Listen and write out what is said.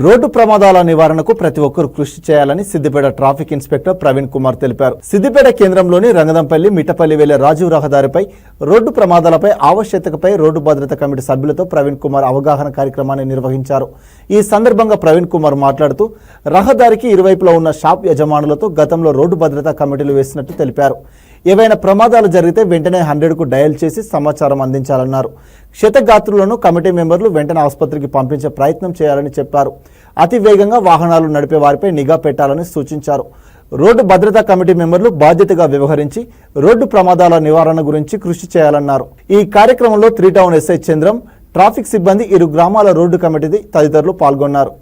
Road ప్రమాదాల నివారణకు ప్రతి ఒక్కరూ కృషి చేయాలని సిద్దిపేట ట్రాఫిక్ ఇన్స్పెక్టర్ ప్రవీణ్ కుమార్ తెలిపారు. సిద్దిపేట కేంద్రంలోని రంగదంపల్లి మిట్టపల్లి వెళ్లే రాజీవ్ రహదారిపై రోడ్డు ప్రమాదాలపై ఆవశ్యకతపై రోడ్డు భద్రతా కమిటీ సభ్యులతో ప్రవీణ్ కుమార్ అవగాహన కార్యక్రమాన్ని నిర్వహించారు. ఈ సందర్భంగా ప్రవీణ్ కుమార్ మాట్లాడుతూ రహదారికి ఇరువైపులా ఉన్న షాప్ యజమానులతో గతంలో రోడ్డు భద్రతా కమిటీలు వేసినట్టు తెలిపారు. ఏవైనా ప్రమాదాలు జరిగితే వెంటనే 100కు డయల్ చేసి సమాచారం అందించాలన్నారు. క్షతగాత్రులను కమిటీ మెంబర్లు వెంటనే ఆసుపత్రికి పంపించే ప్రయత్నం చేయాలని చెప్పారు. అతి వేగంగా వాహనాలు నడిపే వారిపై నిఘా పెట్టాలని సూచించారు. రోడ్డు భద్రతా కమిటీ మెంబర్లు బాధ్యతగా వ్యవహరించి రోడ్డు ప్రమాదాల నివారణ గురించి కృషి చేయాలన్నారు. ఈ కార్యక్రమంలో 3 టౌన్ ఎస్ఐ చంద్రం, ట్రాఫిక్ సిబ్బంది, ఇరు గ్రామాల రోడ్డు కమిటీ తదితరులు పాల్గొన్నారు.